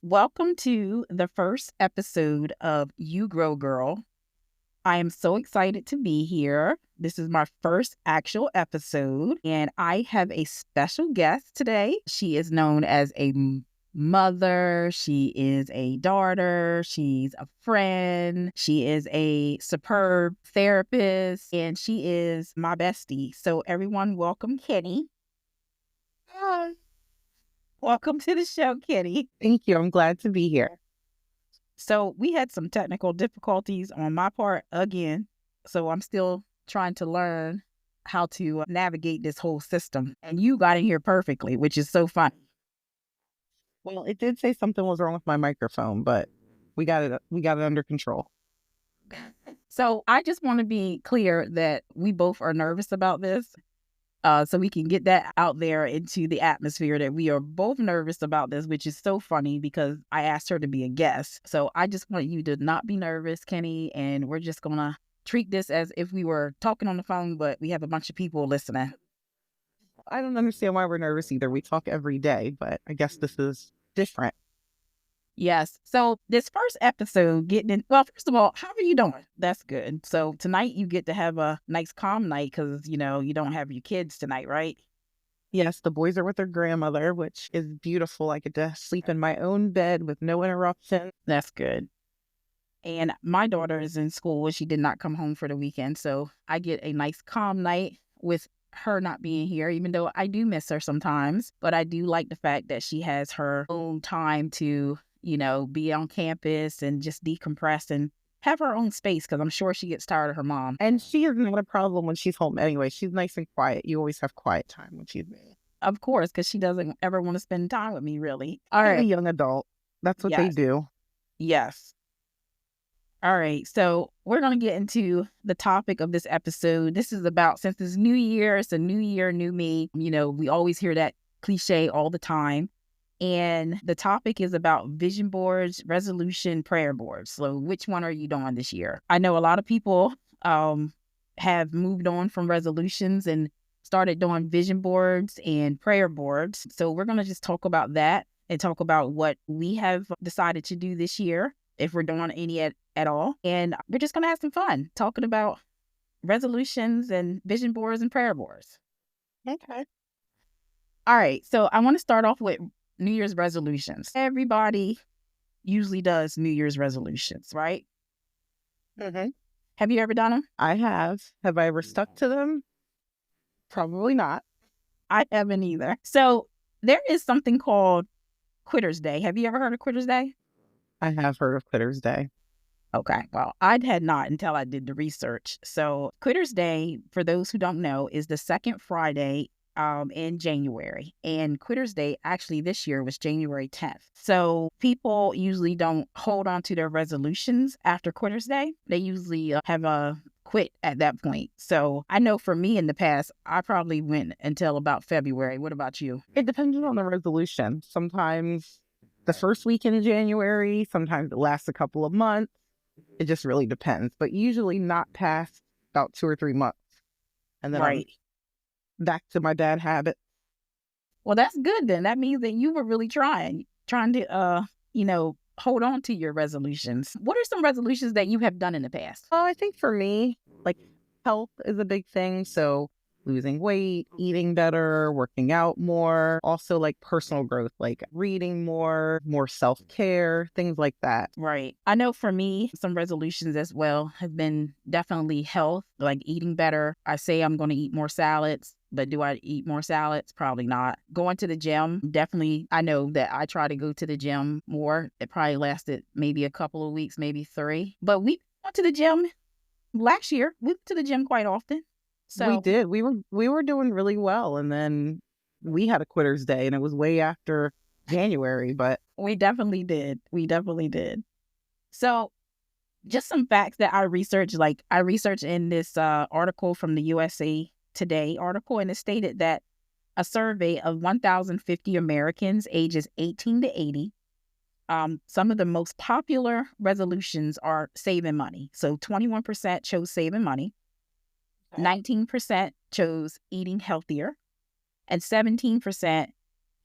Welcome to the first episode of You Grow Girl. I am so excited to be here. This is my first actual episode, and I have a special guest today. She is known as a mother, she is a daughter, she's a friend, she is a superb therapist, and she is my bestie. So, everyone, welcome Kenni. Hi. Welcome to the show, Kenni. Thank you. I'm glad to be here. So we had some technical difficulties on my part again. So I'm still trying to learn how to navigate this whole system. And you got in here perfectly, which is so funny. Well, it did say something was wrong with my microphone, but we got it under control. So I just want to be clear that we both are nervous about this. So we can get that out there into the atmosphere that we are both nervous about this, which is so funny because I asked her to be a guest. So I just want you to not be nervous, Kenni, and we're just going to treat this as if we were talking on the phone, but we have a bunch of people listening. I don't understand why we're nervous either. We talk every day, but I guess this is different. Yes. So this first episode, first of all, how are you doing? That's good. So tonight you get to have a nice calm night because, you don't have your kids tonight, right? Yes, the boys are with their grandmother, which is beautiful. I get to sleep in my own bed with no interruption. That's good. And my daughter is in school and she did not come home for the weekend. So I get a nice calm night with her not being here, even though I do miss her sometimes. But I do like the fact that she has her own time to, be on campus and just decompress and have her own space because I'm sure she gets tired of her mom. And she is not a problem when she's home anyway. She's nice and quiet. You always have quiet time when she's there. Of course, because she doesn't ever want to spend time with me, really. All She's right. a young adult. That's what they do. Yes. All right, so we're going to get into the topic of this episode. This is about, since it's New Year, it's a new year, new me. We always hear that cliche all the time. And the topic is about vision boards, resolution, prayer boards. So which one are you doing this year? I know a lot of people have moved on from resolutions and started doing vision boards and prayer boards. So we're going to just talk about that and talk about what we have decided to do this year, if we're doing any at all. And we're just going to have some fun talking about resolutions and vision boards and prayer boards. Okay. All right. So I want to start off with New Year's resolutions. Everybody usually does New Year's resolutions, right? Mm-hmm. Have you ever done them? I have. Have I ever stuck to them? Probably not. I haven't either. So there is something called Quitter's Day. Have you ever heard of Quitter's Day? I have heard of Quitter's Day. Okay, well, I had not until I did the research. So Quitter's Day, for those who don't know, is the second Friday in January. And Quitter's Day actually this year was January 10th. So people usually don't hold on to their resolutions after Quitter's Day. They usually have a quit at that point. So I know for me in the past, I probably went until about February. What about you? It depends on the resolution. Sometimes the first weekend in January, sometimes it lasts a couple of months. It just really depends, but usually not past about 2 or 3 months. And then I'm back to my bad habit. Well, that's good then. That means that you were really trying to, hold on to your resolutions. What are some resolutions that you have done in the past? I think for me, like health is a big thing. So losing weight, eating better, working out more, also like personal growth, like reading more self-care, things like that. Right. I know for me, some resolutions as well have been definitely health, like eating better. I say I'm going to eat more salads, but do I eat more salads? Probably not. Going to the gym, definitely. I know that I try to go to the gym more. It probably lasted maybe a couple of weeks, maybe 3. But we went to the gym last year. We went to the gym quite often. So we did. We were doing really well, and then we had a Quitter's Day, and it was way after January. But we definitely did. So, just some facts that I researched. Like I researched in this article from the USA Today article, and it stated that a survey of 1,050 Americans ages 18 to 80. Some of the most popular resolutions are saving money. So 21% chose saving money. 19% chose eating healthier, and 17%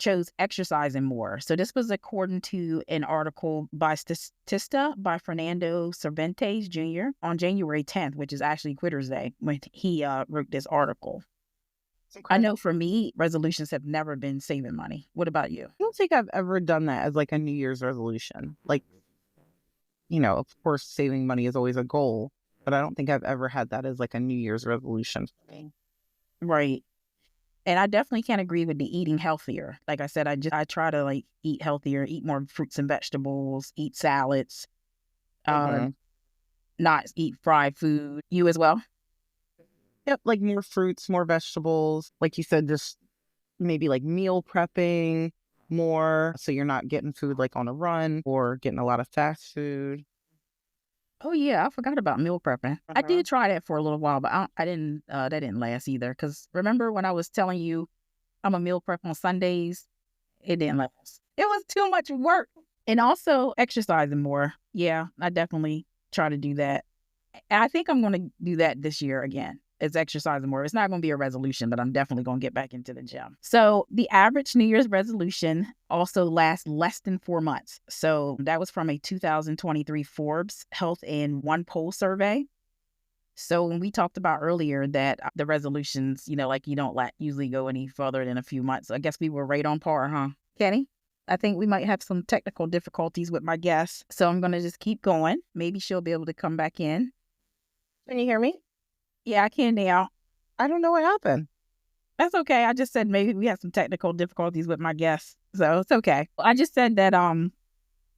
chose exercising more. So this was according to an article by Statista by Fernando Cervantes Jr. on January 10th, which is actually Quitter's Day when he wrote this article. I know for me, resolutions have never been saving money. What about you? I don't think I've ever done that as like a New Year's resolution. Like, of course, saving money is always a goal, but I don't think I've ever had that as like a New Year's resolution for me. Right. And I definitely can't agree with the eating healthier. Like I said, I try to like eat healthier, eat more fruits and vegetables, eat salads, uh, Mhm. not eat fried food. You as well? Yep, like more fruits, more vegetables. Like you said, just maybe like meal prepping more so you're not getting food like on a run or getting a lot of fast food. Oh yeah, I forgot about meal prepping. I Uh-huh. did try that for a little while, but I didn't. That didn't last either. Because remember when I was telling you I'm a meal prep on Sundays? It didn't last. It was too much work. And also exercising more. Yeah, I definitely try to do that. I think I'm going to do that this year again. It's exercising more. It's not going to be a resolution, but I'm definitely going to get back into the gym. So the average New Year's resolution also lasts less than 4 months. So that was from a 2023 Forbes Health in One Poll survey. So when we talked about earlier that the resolutions, like you don't usually go any further than a few months. I guess we were right on par, huh? Kenny? I think we might have some technical difficulties with my guest. So I'm going to just keep going. Maybe she'll be able to come back in. Can you hear me? Yeah, I can now. I don't know what happened. That's okay. I just said maybe we have some technical difficulties with my guest. So it's okay. I just said that I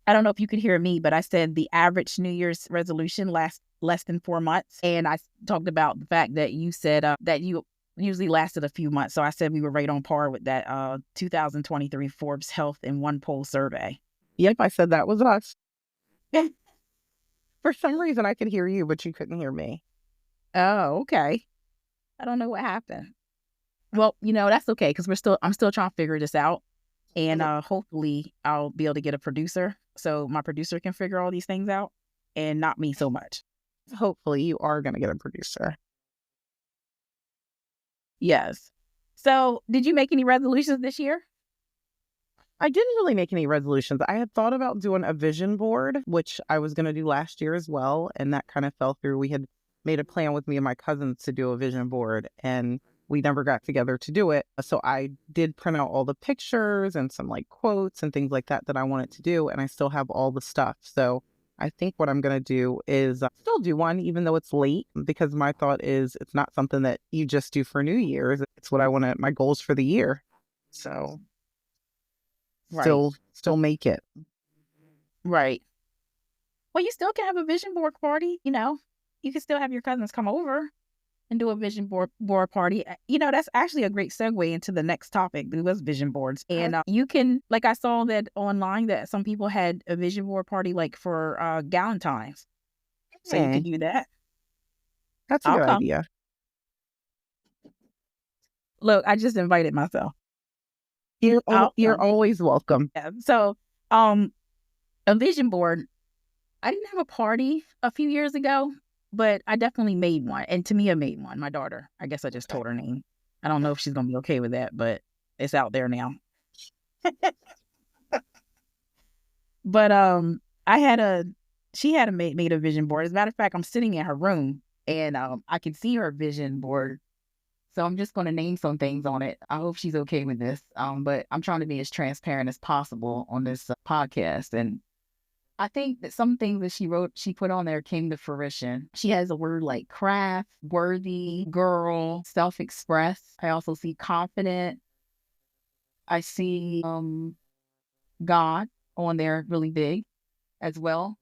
don't know if you could hear me, but I said the average New Year's resolution lasts less than 4 months. And I talked about the fact that you said that you usually lasted a few months. So I said we were right on par with that 2023 Forbes Health in One Poll survey. Yep, I said that was us. For some reason, I could hear you, but you couldn't hear me. Oh, okay. I don't know what happened. Well, that's okay because I'm still trying to figure this out. And hopefully I'll be able to get a producer so my producer can figure all these things out and not me so much. Hopefully, you are going to get a producer. Yes. So did you make any resolutions this year? I didn't really make any resolutions. I had thought about doing a vision board, which I was going to do last year as well. And that kind of fell through. We had made a plan with me and my cousins to do a vision board, and we never got together to do it. So I did print out all the pictures and some like quotes and things like that I wanted to do. And I still have all the stuff. So I think what I'm going to do is still do one, even though it's late, because my thought is it's not something that you just do for New Year's. It's what I want to, my goals for the year. So Right. still make it. Right. Well, you still can have a vision board party, You can still have your cousins come over and do a vision board party. That's actually a great segue into the next topic. It was vision boards. And you can, like I saw that online that some people had a vision board party like for Galentine's. So you could do that. That's a I'll good come. idea. Look, I just invited myself. I'll You're come. always welcome. Yeah. So, a vision board. I didn't have a party a few years ago, but I definitely made one. And Tamia made one, my daughter. I guess I just told her name. I don't know if she's gonna be okay with that, but it's out there now. But she had made a vision board. As a matter of fact, I'm sitting in her room and I can see her vision board. So I'm just gonna name some things on it. I hope she's okay with this. But I'm trying to be as transparent as possible on this podcast. And I think that some things that she put on there came to fruition. She has a word like craft, worthy, girl, self-express. I also see confident. I see God on there really big as well.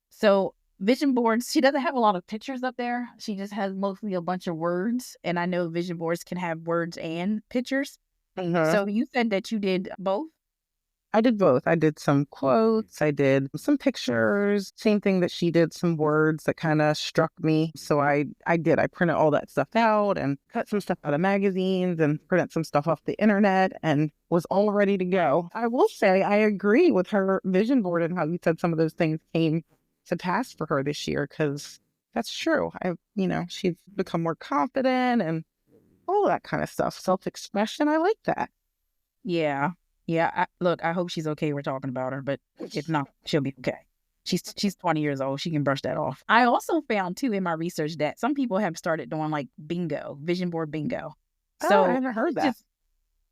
So vision boards, she doesn't have a lot of pictures up there. She just has mostly a bunch of words. And I know vision boards can have words and pictures. Mhm. So you said that you did both? I did both. I did some quotes. I did some pictures. Same thing that she did, some words that kind of struck me. So I did. I printed all that stuff out and cut some stuff out of magazines and printed some stuff off the internet and was all ready to go. I will say I agree with her vision board and how you said some of those things came to pass for her this year, because that's true. She's become more confident and all that kind of stuff. Self-expression. I like that. Yeah. Yeah, look, I hope she's okay. We're talking about her, but if not, she'll be okay. She's 20 years old. She can brush that off. I also found too in my research that some people have started doing like bingo, vision board bingo. Oh, I So haven't I was heard that. just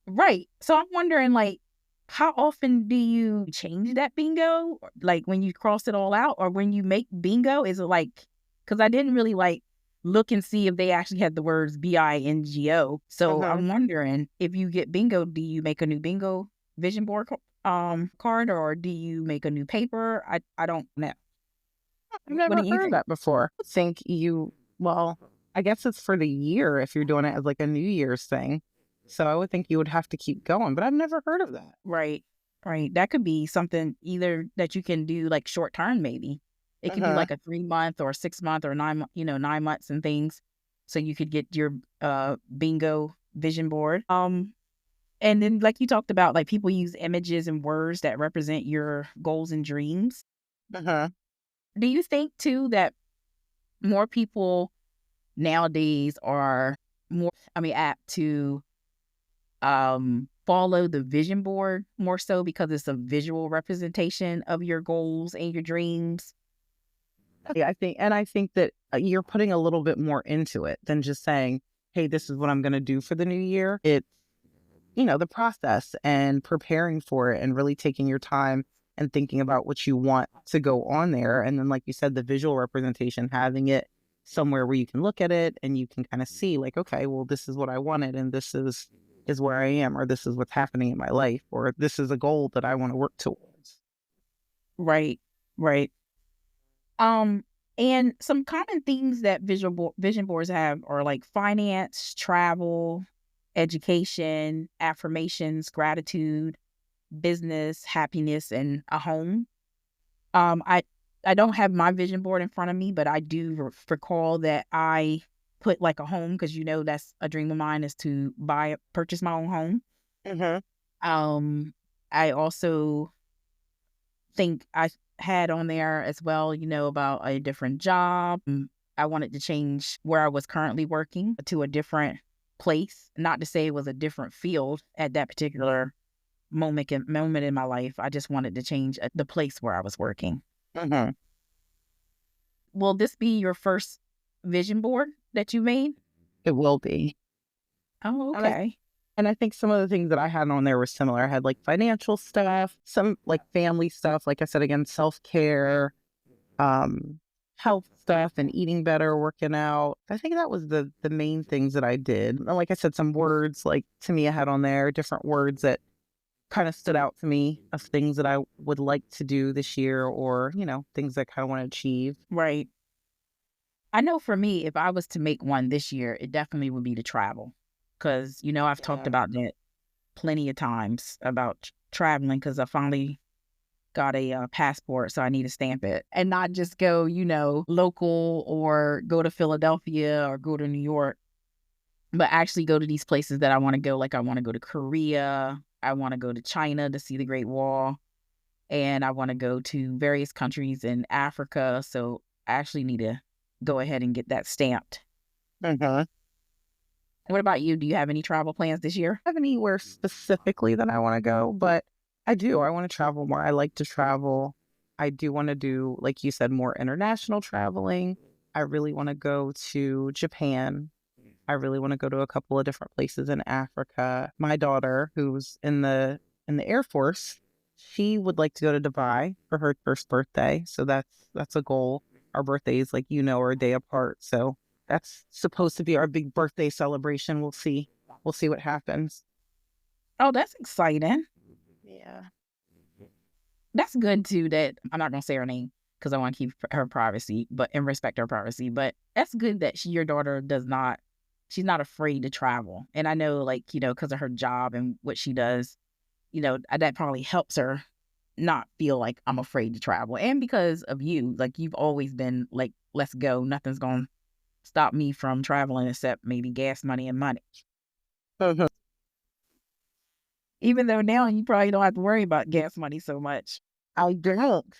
right. So I'm wondering like how often do you change that bingo? Like when you cross it all out or when you make bingo, is it like because I didn't really like look and see if they actually had the words bingo. So Uh-huh. I'm wondering if you get bingo, do you make a new bingo vision board card or do you make a new paper? I don't know. I've What do never you heard of think? that before. I think well, I guess it's for the year if you're doing it as like a New Year's thing. So I would think you would have to keep going, but I've never heard of that. Right. Right. That could be something either that you can do like short term, maybe. It could be Uh-huh. like a 3 month or 6 month or 9 months and things. So you could get your bingo vision board. And then like you talked about, like people use images and words that represent your goals and dreams. Uh-huh. Do you think too that more people nowadays are apt to follow the vision board more so because it's a visual representation of your goals and your dreams? Yeah, I think that you're putting a little bit more into it than just saying, "Hey, this is what I'm going to do for the new year." It's, the process and preparing for it and really taking your time and thinking about what you want to go on there. And then, like you said, the visual representation, having it somewhere where you can look at it and you can kind of see, like, okay, well, this is what I wanted, and this is where I am, or this is what's happening in my life, or this is a goal that I want to work towards. Right, right. Um, and some common themes that vision boards have are like finance, travel, education, affirmations, gratitude, business, happiness, and a home. Um, I I don't have my vision board in front of me, but I do recall that I put like a home because that's a dream of mine is to purchase my own home. Mm-hmm. Um, I also think I had on there as well, about a different job. I wanted to change where I was currently working to a different place. Not to say it was a different field at that particular moment in my life. I just wanted to change the place where I was working. Mm-hmm. Will this be your first vision board that you made? It will be. Oh, And I okay. and I think some of the things that I had on there were similar. I had like financial stuff, some like family stuff, like I said again, self-care, um, health stuff and eating better, working out. I think that was the main things that I did. And like I said, some words like to me I had on there, different words that kind of stood out to me of things that I would like to do this year or, things I kind of want to achieve. Right. I know for me, if I was to make one this year, it definitely would be to travel. Because, I've talked Yeah. about that plenty of times about traveling because I finally got a passport. So I need to stamp it and not just go, local or go to Philadelphia or go to New York, but actually go to these places that I want to go. Like I want to go to Korea. I want to go to China to see the Great Wall. And I want to go to various countries in Africa. So I actually need to go ahead and get that stamped. Mm-hmm. What about you? Do you have any travel plans this year? Have anywhere specifically that I want to go, but I do. I want to travel more. I like to travel. I do want to do, like you said, more international traveling. I really want to go to Japan. I really want to go to a couple of different places in Africa. My daughter, who's in the Air Force, she would like to go to Dubai for her first birthday. So that's a goal. Our birthdays, like are a day apart. So that's supposed to be our big birthday celebration. We'll see. We'll see what happens. Oh, that's exciting. Yeah. That's good too. That I'm not gonna say her name because I want to keep her privacy, but and respect her privacy. But that's good that your daughter does not. She's not afraid to travel, and I know, like because of her job and what she does, that probably helps her not feel like I'm afraid to travel, and because of you, like you've always been like, let's go. Nothing's gonna stop me from traveling except maybe gas money and money. Mhm. Even though now you probably don't have to worry about gas money so much. I don't.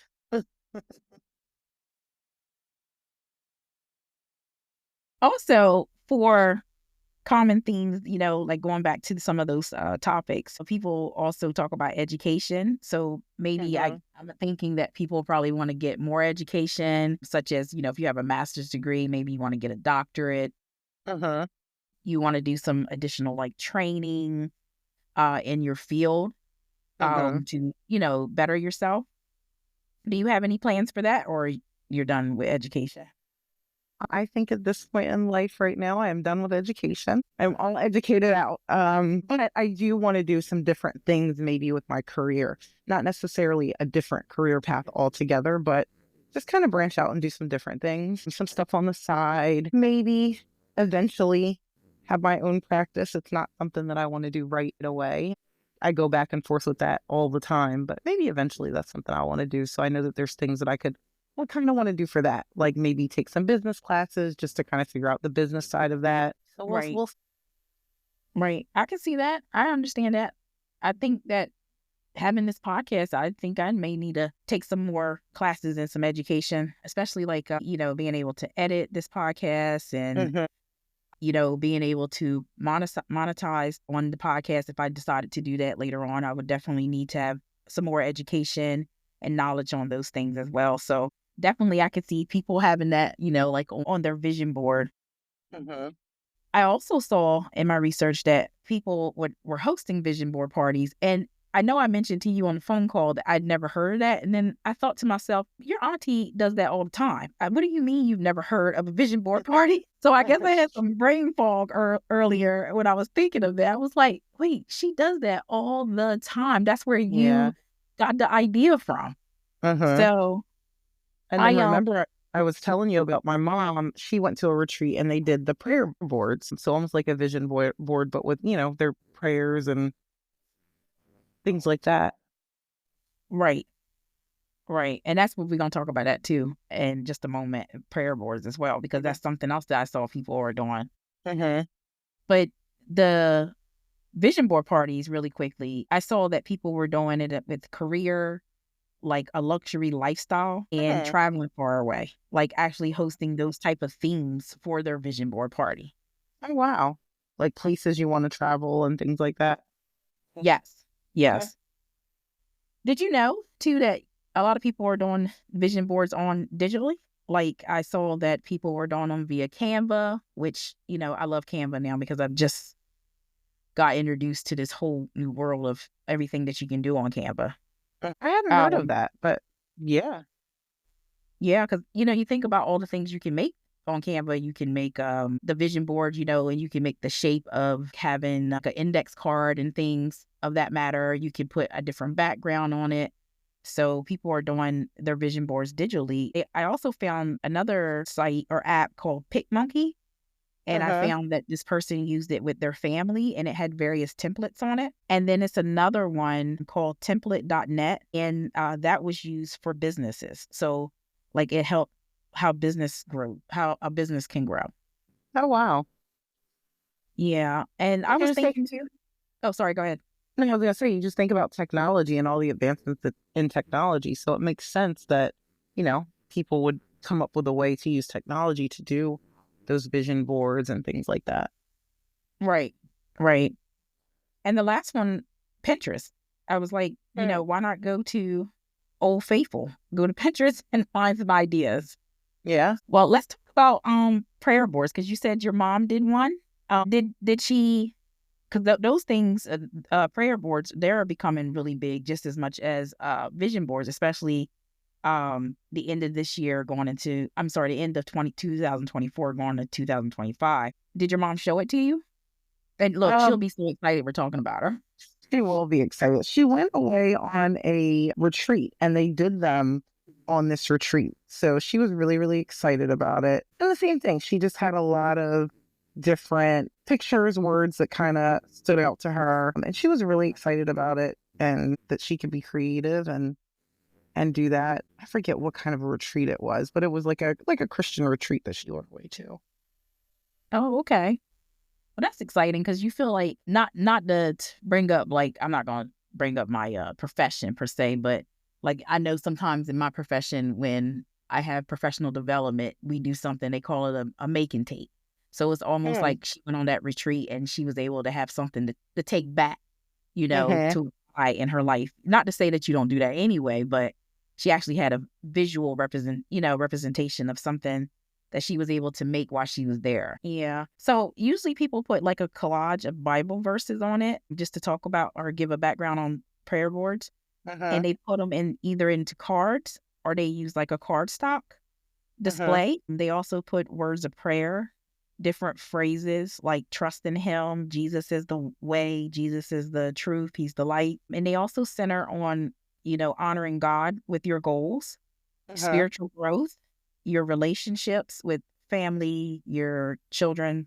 Also, for common themes, like going back to some of those topics. So people also talk about education. So maybe Mm-hmm. I'm thinking that people probably want to get more education, such as, if you have a master's degree, maybe you want to get a doctorate. Mm-hmm. You want to do some additional like training in your field Mm-hmm. to, better yourself. Do you have any plans for that, or you're done with education? I think at this point in life right now, I am done with education. I'm all educated out. But I do want to do some different things maybe with my career. Not necessarily a different career path altogether, but just kind of branch out and do some different things, some stuff on the side. Maybe eventually have my own practice. It's not something that I want to do right away. I go back and forth with that all the time, but maybe eventually that's something I want to do. So I know that there's things that I kind of want to do for that, like maybe take some business classes just to kind of figure out the business side of that. So Right. Right. I can see that. I understand that. I think that having this podcast, I think I may need to take some more classes and some education, especially like, being able to edit this podcast and, Mhm. being able to monetize on the podcast. If I decided to do that later on, I would definitely need to have some more education and knowledge on those things as well. So definitely I could see people having that, like on their vision board. Mhm. I also saw in my research that people were hosting vision board parties. And I know I mentioned to you on the phone call that I'd never heard of that. And then I thought to myself, your auntie does that all the time. What do you mean you've never heard of a vision board party? So I guess I had some brain fog earlier when I was thinking of that. I was like, wait, she does that all the time. That's where Yeah. you got the idea from. Uh-huh. So And then I remember, I was telling you about my mom. She went to a retreat and they did the prayer boards. So almost like a board, but with, their prayers and things like that. right. Right. And that's what we're going to talk about that too in just a moment, prayer boards as well, because that's something else that I saw people are doing. Mhm. But the vision board parties, really quickly, I saw that people were doing it with career, like a luxury lifestyle and Mhm. traveling far away, like actually hosting those type of themes for their vision board party. Oh, wow. Like places you want to travel and things like that. Yes. Okay. Yes. Did you know too that a lot of people are doing vision boards on digitally? Like I saw that people were doing them via Canva, which, I love Canva now because I've just got introduced to this whole new world of everything that you can do on Canva. I hadn't heard of Um, that, but yeah. yeah, because you think about all the things you can make on Canva. You can make the vision board, and you can make the shape of having like an index card and things of that matter. You can put a different background on it. So people are doing their vision boards digitally. I also found another site or app called PicMonkey, and I Uh-huh. found that this person used it with their family and it had various templates on it. And then it's another one called template.net, and that was used for businesses. So like it helped how a business can grow. Oh, wow. Yeah. And I You was just think, thinking too. Oh, sorry, go ahead. no, I was gonna say, you just think about technology and all the advancements in technology. So it makes sense that, people would come up with a way to use technology to do those vision boards and things like that. Right. Right. And the last one, Pinterest. I was like, Mm. why not go to Old Faithful? Go to Pinterest and find some ideas. Yeah. Well, let's talk about prayer boards because you said your mom did one. Did she? Because those things, prayer boards, they're becoming really big, just as much as vision boards, especially the end of this year going into, I'm sorry, the end of 2024 going to 2025. Did your mom show it to you? And look, she'll Um, be so excited we're talking about her. she will be excited. She went away on a retreat and they did them on this retreat. So she was really, really excited about it. And the same thing, she just had a lot of different pictures, words that kind of stood out to her. And she was really excited about it and that she could be creative and do that. I forget what kind of a retreat it was, but it was like a Christian retreat that she went away to. Oh, okay. Well, that's exciting because you feel like not to bring up, like, I'm not going to bring up my profession per se, but like I know sometimes in my profession when I have professional development, we do something they call it a make and take. So it's almost Mm. like she went on that retreat and she was able to have something to take back, Mm-hmm. to apply in her life. Not to say that you don't do that anyway, but she actually had a visual representation of something that she was able to make while she was there. Yeah. So usually people put like a collage of Bible verses on it just to talk about or give a background on prayer boards. Uh-huh. And they put them in either into cards or they use like a cardstock Uh-huh. display. They also put words of prayer, different phrases like trust in him, Jesus is the way, Jesus is the truth, he's the light. And they also center on, honoring God with your goals, Uh-huh. spiritual growth, your relationships with family, your children,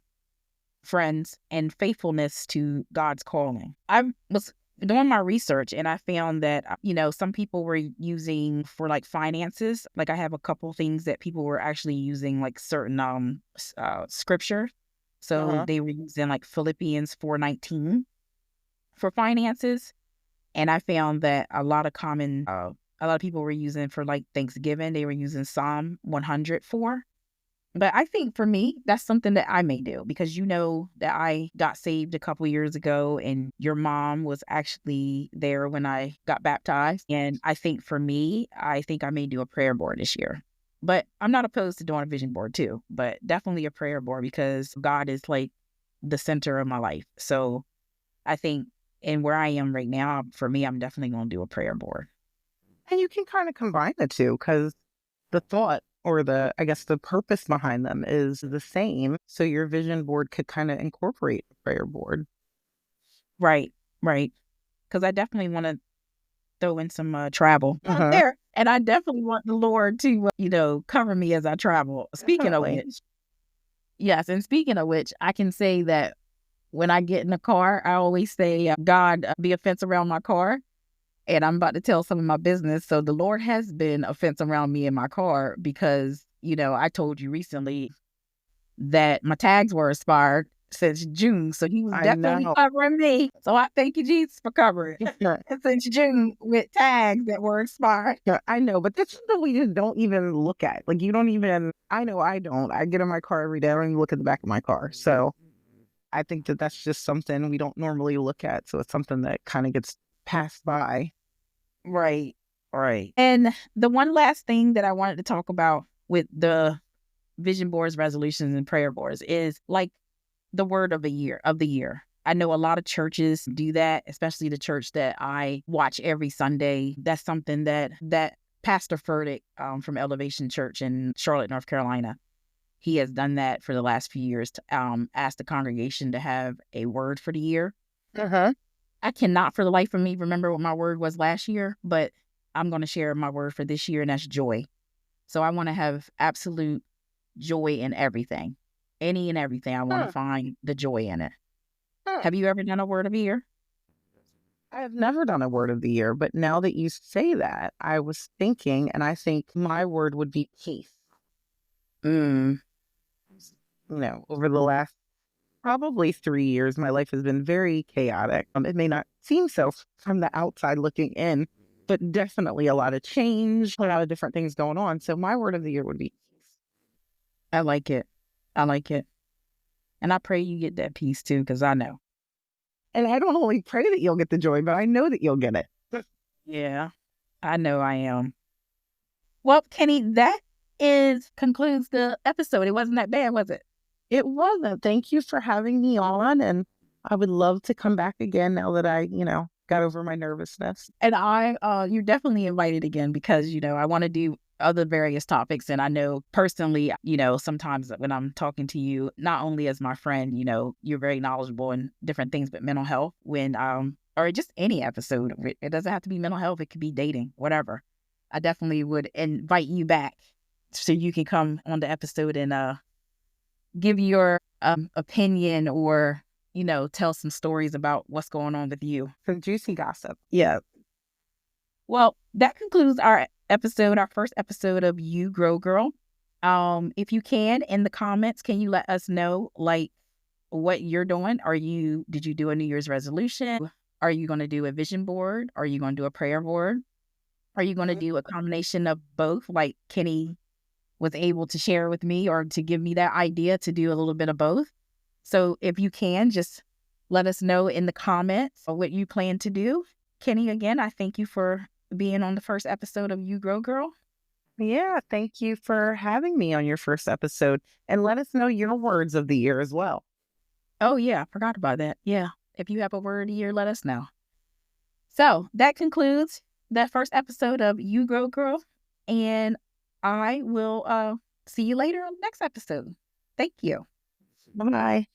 friends, and faithfulness to God's calling. I was doing my research and I found that, some people were using for like finances. Like I have a couple things that people were actually using like certain scripture. So Uh-huh. they were using like Philippians 4:19 for finances. And I found that a lot of people were using for like Thanksgiving, they were using Psalm 100 for. But I think for me, that's something that I may do because you know that I got saved a couple years ago and your mom was actually there when I got baptized. And I think for me, I think I may do a prayer board this year. But I'm not opposed to doing a vision board too, but definitely a prayer board because God is like the center of my life. So I think, and where I am right now, for me, I'm definitely going to do a prayer board. And you can kind of combine the two because the thought or I guess the purpose behind them is the same. So your vision board could kind of incorporate a prayer board. Right, right. Because I definitely want to throw in some travel out Uh-huh. there. And I definitely want the Lord to, cover me as I travel. Speaking of Definitely. which, yes, and speaking of which, I can say that when I get in the car, I always say, God, be a fence around my car. And I'm about to tell some of my business. So the Lord has been a fence around me in my car because, I told you recently that my tags were expired since June. So he was I definitely know. covering me. So I thank you, Jesus, for covering Yeah, since June with tags that were expired. yeah, I know, but that's something we just don't even look at. Like you don't even, I know I don't. I get in my car every day. I don't even look at the back of my car. So I think that that's just something we don't normally look at. So it's something that kind of gets passed by. Right. Right. And the one last thing that I wanted to talk about with the vision boards, resolutions, and prayer boards is like the word of the year. I know a lot of churches do that, especially the church that I watch every Sunday. That's something that Pastor Furtick from Elevation Church in Charlotte, North Carolina, he has done that for the last few years to ask the congregation to have a word for the year. Uh-huh. I cannot for the life of me remember what my word was last year, but I'm going to share my word for this year, and that's joy. So I want to have absolute joy in everything. Any and everything. I want to Huh. find the joy in it. Huh. Have you ever done a word of the year? I have never done a word of the year, but now that you say that, I was thinking, and I think my word would be peace. Mm, Over the last probably 3 years, my life has been very chaotic. It may not seem so from the outside looking in, but definitely a lot of change, a lot of different things going on. So my word of the year would be peace. I like it. I like it. And I pray you get that peace too, because I know. And I don't only pray that you'll get the joy, but I know that you'll get it. Yeah, I know I am. Well, Kenny, that is concludes the episode. It wasn't that bad, was it? It wasn't. Thank you for having me on. And I would love to come back again now that I got over my nervousness. And you're definitely invited again because, I want to do other various topics. And I know personally, sometimes when I'm talking to you, not only as my friend, you're very knowledgeable in different things, but mental health or just any episode. It doesn't have to be mental health. It could be dating, whatever. I definitely would invite you back so you can come on the episode and, give your opinion or, tell some stories about what's going on with you. Some juicy gossip. Yeah. Well, that concludes our episode, our first episode of You Grow Girl. If you can, in the comments, can you let us know like what you're doing? Did you do a New Year's resolution? Are you going to do a vision board? Are you going to do a prayer board? Are you going to do a combination of both like Kenny was able to share with me or to give me that idea to do a little bit of both. So if you can, just let us know in the comments what you plan to do. Kenni, again, I thank you for being on the first episode of You Grow Girl. Yeah, thank you for having me on your first episode. And let us know your words of the year as well. Oh, yeah, I forgot about that. Yeah. If you have a word of the year, let us know. So that concludes that first episode of You Grow Girl. And I will see you later on the next episode. Thank you. Bye.